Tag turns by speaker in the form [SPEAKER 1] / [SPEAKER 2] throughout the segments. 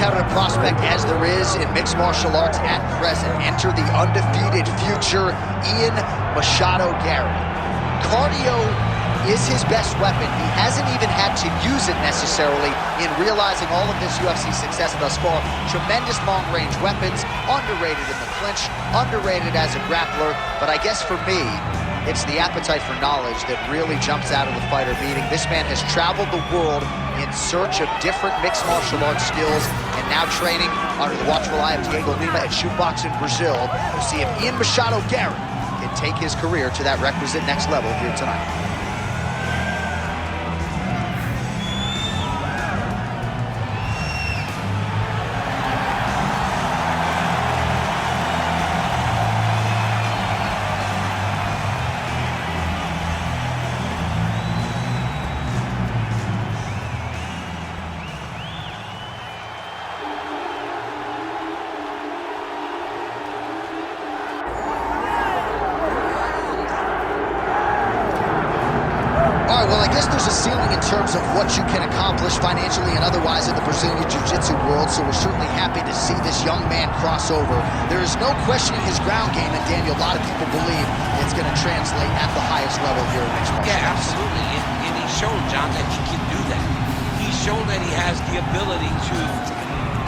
[SPEAKER 1] touted prospect as there is in mixed martial arts at present. Enter the undefeated future, Machado Garry. Cardio is his best weapon. He hasn't even had to use it necessarily in realizing all of this UFC success thus far. Tremendous long-range weapons, underrated in the clinch, underrated as a grappler, but I guess for me, it's the appetite for knowledge that really jumps out of the fighter meeting. This man has traveled the world in search of different mixed martial arts skills and now training under the watchful eye of Diego Lima at Shootbox in Brazil. We'll see if Machado Garry can take his career to that requisite next level here tonight. Well, I guess there's a ceiling in terms of what you can accomplish financially and otherwise in the Brazilian Jiu-Jitsu world, so we're certainly happy to see this young man cross over. There is no questioning his ground game, and Daniel, a lot of people believe it's going to translate at the highest level here in mixed martial arts.
[SPEAKER 2] Yeah, absolutely, and he's shown, John, that he can do that. He's shown that he has the ability to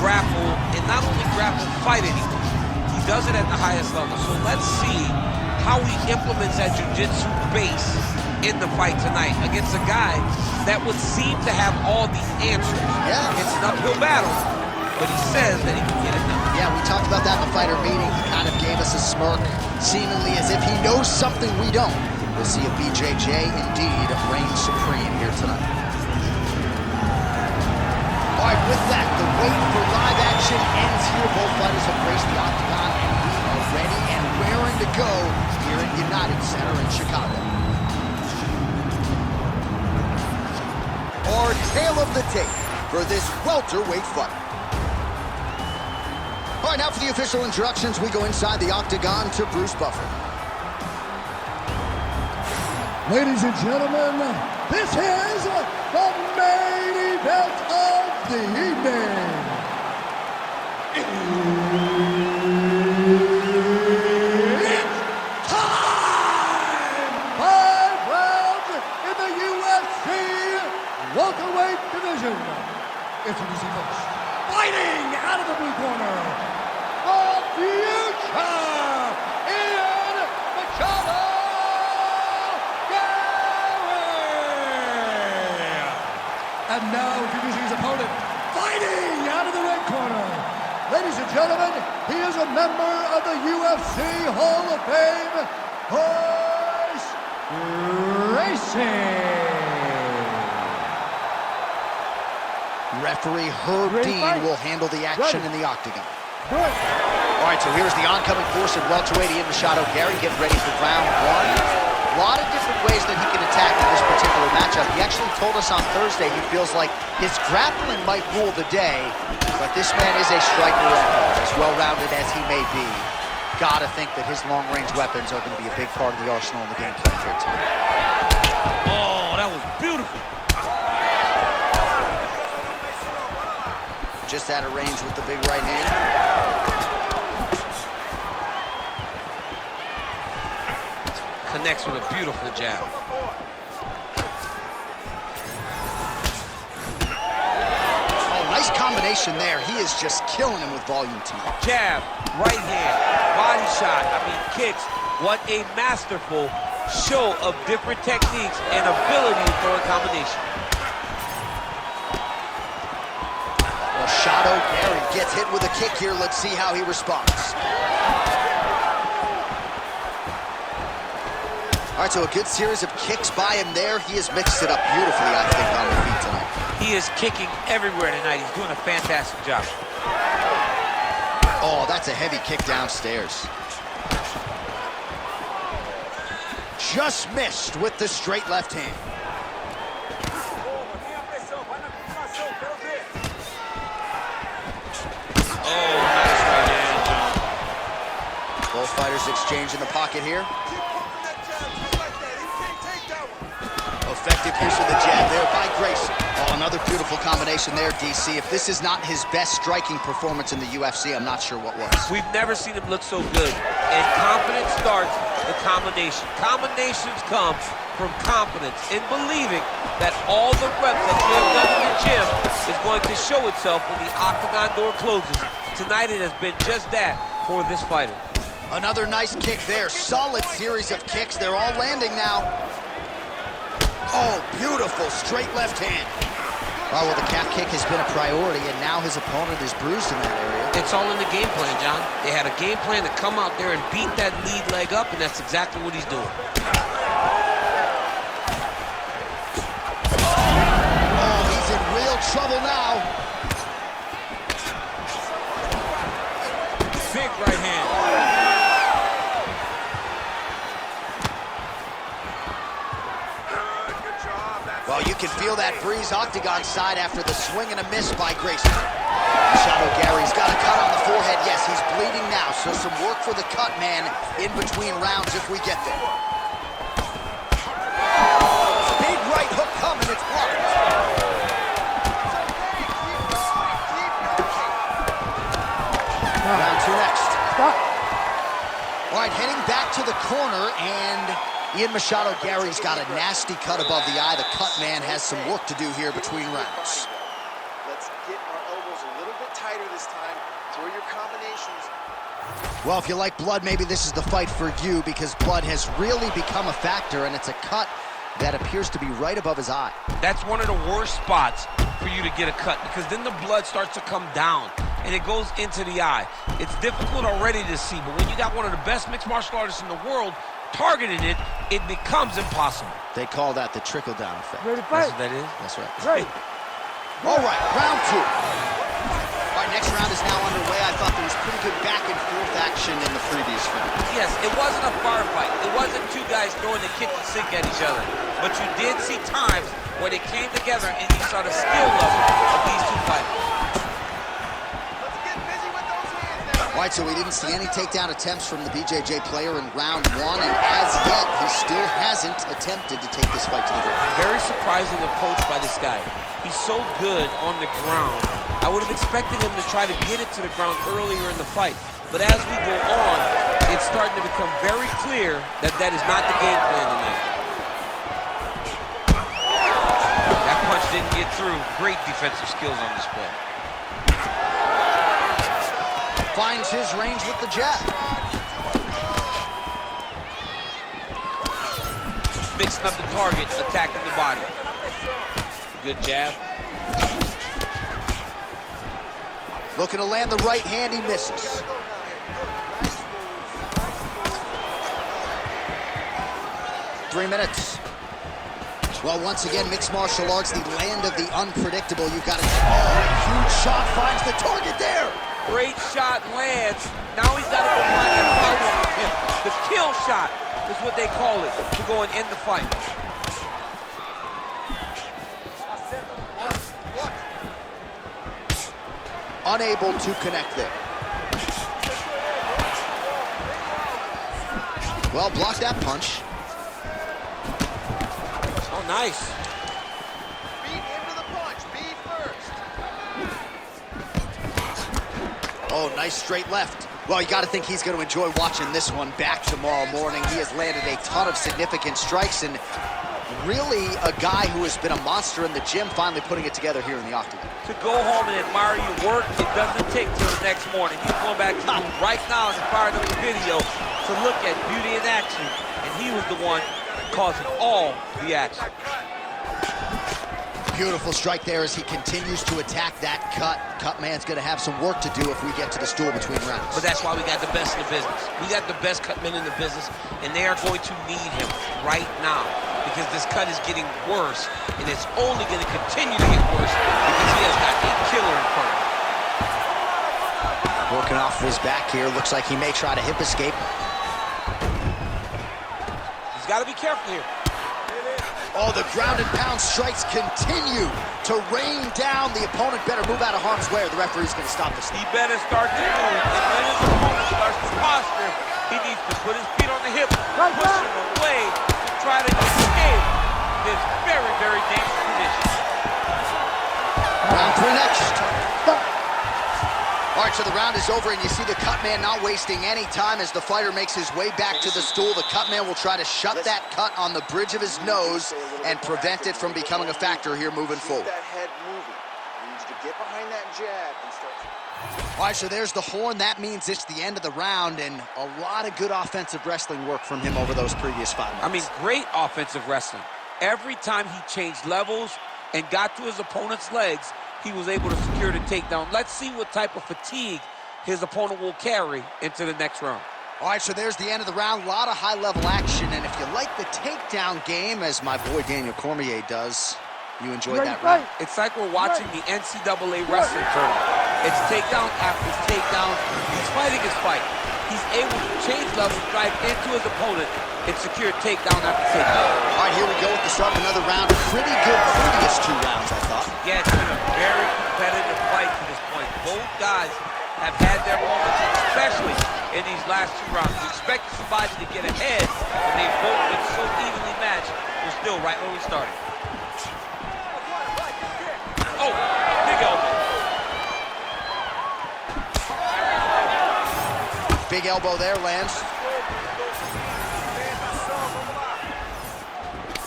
[SPEAKER 2] grapple, and not only grapple, fight anyone. He does it at the highest level, so let's see how he implements that Jiu-Jitsu base in the fight tonight against a guy that would seem to have all the answers.
[SPEAKER 1] Yeah.
[SPEAKER 2] It's an uphill battle, but he says that he can get it done.
[SPEAKER 1] Yeah, we talked about that in the fighter meeting. He kind of gave us a smirk, seemingly as if he knows something we don't. We'll see if BJJ indeed reigns supreme here tonight. All right, with that, the wait for live action ends here. Both fighters have graced the octagon, and we are ready and raring to go here at United Center in Chicago. Our tale of the tape for this welterweight fight. All right, now for the official introductions, we go inside the octagon to Bruce Buffer.
[SPEAKER 3] Ladies and gentlemen, this is the main event of the evening. It's time! 5 rounds in the UFC welterweight division. Introducing first, fighting out of the blue corner, the future, Machado, Garry. And now introducing his opponent, fighting out of the red corner. Ladies and gentlemen, he is a member of the UFC Hall of Fame, Royce Gracie.
[SPEAKER 1] Referee Herb Dean will handle the action in the octagon. All right, so here's the oncoming force at welterweight, Machado Garry, getting ready for round one. A lot of different ways that he can attack in this particular matchup. He actually told us on Thursday he feels like his grappling might rule the day, but this man is a striker at heart, as well-rounded as he may be. Gotta think that his long-range weapons are going to be a big part of the arsenal in the game plan here tonight.
[SPEAKER 2] Oh, that was beautiful.
[SPEAKER 1] Just out of range with the big right hand.
[SPEAKER 2] Connects with a beautiful jab.
[SPEAKER 1] Oh, nice combination there. He is just killing him with volume tonight.
[SPEAKER 2] Jab, right hand, body shot, kicks. What a masterful show of different techniques and ability to throw a combination.
[SPEAKER 1] Machado Garry gets hit with a kick here. Let's see how he responds. All right, so a good series of kicks by him there. He has mixed it up beautifully, I think, on the feet tonight.
[SPEAKER 2] He is kicking everywhere tonight. He's doing a fantastic job.
[SPEAKER 1] Oh, that's a heavy kick downstairs. Just missed with the straight left hand. Both fighters exchange in the pocket here. Effective effective use of the jab there by Gracie. Oh, another beautiful combination there, DC. If this is not his best striking performance in the UFC, I'm not sure what was.
[SPEAKER 2] We've never seen him look so good. And confidence starts the combination. Combinations come from confidence in believing that all the reps that you have done in the gym is going to show itself when the octagon door closes. Tonight it has been just that for this fighter.
[SPEAKER 1] Another nice kick there. Solid series of kicks. They're all landing now. Oh, beautiful straight left hand. Oh, well, the calf kick has been a priority, and now his opponent is bruised in that area.
[SPEAKER 2] It's all in the game plan, John. They had a game plan to come out there and beat that lead leg up, and that's exactly what he's doing.
[SPEAKER 1] Oh, he's in real trouble now.
[SPEAKER 2] Big right hand.
[SPEAKER 1] Well, you can feel that breeze octagon side after the swing and a miss by Gracie. Machado Garry's got a cut on the forehead. Yes, he's bleeding now, so some work for the cut man in between rounds if we get there. Big right hook coming, it's blocked. Round two next.
[SPEAKER 3] Stop.
[SPEAKER 1] All right, heading back to the corner, and Machado Garry's got a nasty cut above the eye. The cut man has some work to do here between rounds.
[SPEAKER 4] Let's get our elbows a little bit tighter this time. Throw your combinations.
[SPEAKER 1] Well, if you like blood, maybe this is the fight for you, because blood has really become a factor, and it's a cut that appears to be right above his eye.
[SPEAKER 2] That's one of the worst spots for you to get a cut, because then the blood starts to come down and it goes into the eye. It's difficult already to see, but when you got one of the best mixed martial artists in the world targeting it, it becomes impossible.
[SPEAKER 1] They call that the trickle-down effect.
[SPEAKER 3] Ready to
[SPEAKER 2] That's
[SPEAKER 3] fight?
[SPEAKER 2] what that is?
[SPEAKER 1] That's right.
[SPEAKER 3] Right.
[SPEAKER 1] All right, round two. All right, next round is now underway. I thought there was pretty good back-and-forth action in the previous round.
[SPEAKER 2] Yes, it wasn't a firefight. It wasn't two guys throwing the kitchen sink at each other. But you did see times where they came together and you saw the skill level of these two fighters.
[SPEAKER 1] All right, so we didn't see any takedown attempts from the BJJ player in round one, and as yet, he still hasn't attempted to take this fight to the ground.
[SPEAKER 2] Very surprising approach by this guy. He's so good on the ground. I would have expected him to try to get it to the ground earlier in the fight. But as we go on, it's starting to become very clear that that is not the game plan tonight. That punch didn't get through. Great defensive skills on display.
[SPEAKER 1] Finds his range with the jab.
[SPEAKER 2] Mixing up the target, attacking the body. Good jab.
[SPEAKER 1] Looking to land the right hand, he misses. Three minutes. Well, once again, mixed martial arts, the land of the unpredictable. You've got a huge shot, finds the target there.
[SPEAKER 2] Great shot lands. Now he's got to go find that follow-up. The kill shot is what they call it, to go and end the fight.
[SPEAKER 1] Unable to connect there. Well, blocked that punch.
[SPEAKER 2] Oh, nice.
[SPEAKER 4] Feet into the punch. Be first.
[SPEAKER 1] Oh, nice straight left. Well, you got to think he's going to enjoy watching this one back tomorrow morning. He has landed a ton of significant strikes, and really a guy who has been a monster in the gym, finally putting it together here in the octagon.
[SPEAKER 2] To go home and admire your work, it doesn't take till the next morning. He's going back to you right now and firing up the video to look at beauty in action, and he was the one causing all the action.
[SPEAKER 1] Beautiful strike there as he continues to attack that cut. Cut man's going to have some work to do if we get to the stool between rounds.
[SPEAKER 2] But that's why we got the best in the business. We got the best cut men in the business, and they are going to need him right now because this cut is getting worse, and it's only going to continue to get worse because he has got a killer in front of him.
[SPEAKER 1] Working off of his back here. Looks like he may try to hip escape.
[SPEAKER 2] He's got to be careful here.
[SPEAKER 1] Oh, the ground and pound strikes continue to rain down. The opponent better move out of harm's way or the referee's going to stop this.
[SPEAKER 2] He better start to move. And when his opponent starts to posture, he needs to put his feet on the hip, push him away, to try to escape this very, very dangerous position.
[SPEAKER 1] Round 3 next. All right, so the round is over, and you see the cut man not wasting any time as the fighter makes his way back to the stool. The cut man will try to shut that cut on the bridge of his nose and prevent it from becoming a factor here moving forward.
[SPEAKER 4] Keep that head moving. You need to get behind that jab and start.
[SPEAKER 1] All right, so there's the horn. That means it's the end of the round, and a lot of good offensive wrestling work from him over those previous 5 minutes.
[SPEAKER 2] I mean, great offensive wrestling. Every time he changed levels and got to his opponent's legs, he was able to secure the takedown. Let's see what type of fatigue his opponent will carry into the next round.
[SPEAKER 1] All right, so there's the end of the round. A lot of high-level action, and if you like the takedown game, as my boy Daniel Cormier does, you enjoyed that round.
[SPEAKER 2] It's like we're watching the NCAA wrestling tournament. It's takedown after takedown. He's fighting his fight. He's able to change levels, drive into his opponent, and secure takedown after takedown.
[SPEAKER 1] All right, here we go with the start of another round. Pretty good previous 2 rounds, I thought.
[SPEAKER 2] Yeah, it's been a very competitive fight to this point. Both guys have had their moments, especially in these last 2 rounds. You expected somebody to get ahead, and they've both been so evenly matched. We're still right where we started. Oh, big elbow.
[SPEAKER 1] Big elbow there, lands.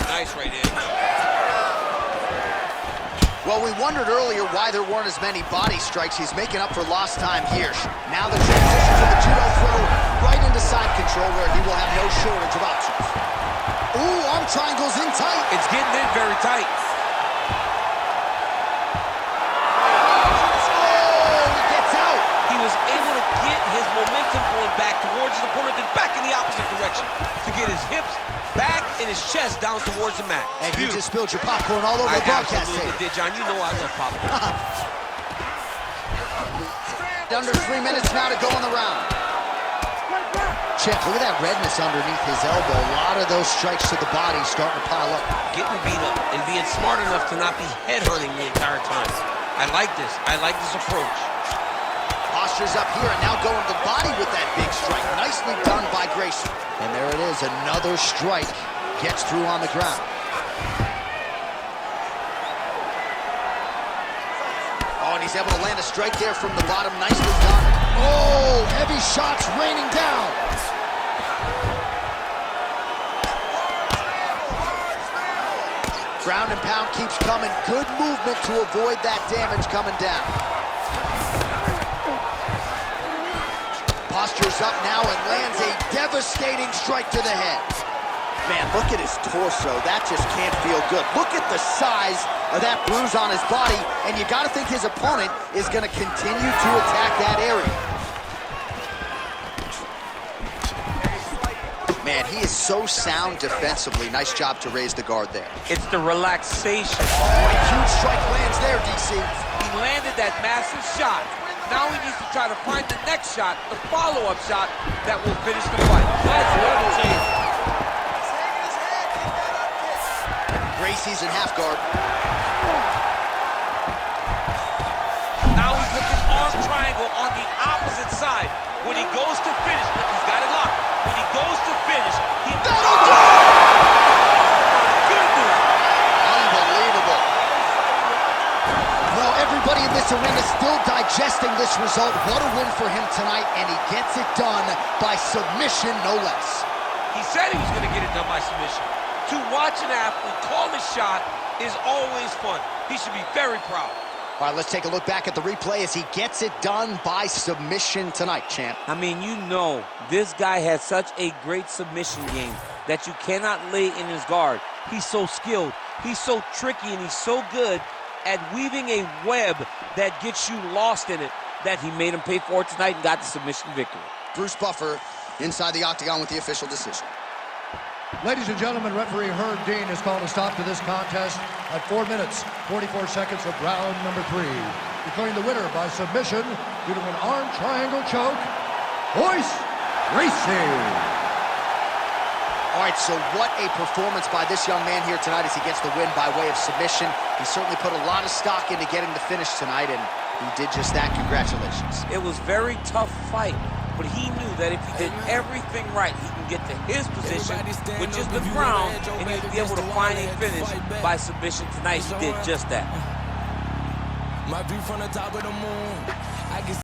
[SPEAKER 2] Nice right in.
[SPEAKER 1] Well, we wondered earlier why there weren't as many body strikes. He's making up for lost time here. Now the transition to the judo throw right into side control where he will have no shortage of options. Ooh, arm triangles in tight.
[SPEAKER 2] It's getting in very tight.
[SPEAKER 1] Oh, he gets out.
[SPEAKER 2] He was able to get his momentum going back towards his opponent and back in the opposite direction to get his hips back and his chest down towards the mat.
[SPEAKER 1] And you just spilled your popcorn all over the broadcast tape.
[SPEAKER 2] Absolutely did, John. You know I love popcorn.
[SPEAKER 1] Under 3 minutes now to go in the round. Check, look at that redness underneath his elbow. A lot of those strikes to the body starting to pile up.
[SPEAKER 2] Getting beat up and being smart enough to not be head-hunting the entire time. I like this. I like this approach.
[SPEAKER 1] Posture's up here and now going to the body with that big strike. Nicely done by Gracie. And there it is, another strike gets through on the ground. Oh, and he's able to land a strike there from the bottom. Nicely done. Oh, heavy shots raining down. Ground and pound keeps coming. Good movement to avoid that damage coming down. Posture's up now and lands a devastating strike to the head. Man, look at his torso. That just can't feel good. Look at the size of that bruise on his body, and you got to think his opponent is going to continue to attack that area. Man, he is so sound defensively. Nice job to raise the guard there.
[SPEAKER 2] It's the relaxation.
[SPEAKER 1] Huge strike lands there, DC.
[SPEAKER 2] He landed that massive shot. Now he needs to try to find the next shot, the follow-up shot that will finish the fight. That's level change.
[SPEAKER 1] Gracie's in half guard.
[SPEAKER 2] Now he's looking arm triangle on the opposite side. When he goes to finish, look, he's got it locked. When he goes to finish, he...
[SPEAKER 1] That'll do it!
[SPEAKER 2] Good move.
[SPEAKER 1] Unbelievable. Well, everybody in this arena still digesting this result. What a win for him tonight, and he gets it done by submission, no less.
[SPEAKER 2] He said he was going to get it done by submission. To watch an athlete call the shot is always fun. He should be very proud.
[SPEAKER 1] All right, let's take a look back at the replay as he gets it done by submission tonight, champ.
[SPEAKER 2] I mean, you know, this guy has such a great submission game that you cannot lay in his guard. He's so skilled, he's so tricky, and he's so good at weaving a web that gets you lost in it that he made him pay for it tonight and got the submission victory.
[SPEAKER 1] Bruce Buffer inside the octagon with the official decision.
[SPEAKER 3] Ladies and gentlemen, referee Herb Dean has called a stop to this contest at 4 minutes, 44 seconds of round number 3. Declaring the winner by submission due to an arm triangle choke, Royce Gracie.
[SPEAKER 1] All right, so what a performance by this young man here tonight as he gets the win by way of submission. He certainly put a lot of stock into getting the finish tonight, and he did just that. Congratulations.
[SPEAKER 2] It was a very tough fight. But he knew that if he did everything right, he can get to his position, which is the ground, and he'd be able to find a finish by submission. Tonight, he did just that.
[SPEAKER 5] My view from the top of the moon. I can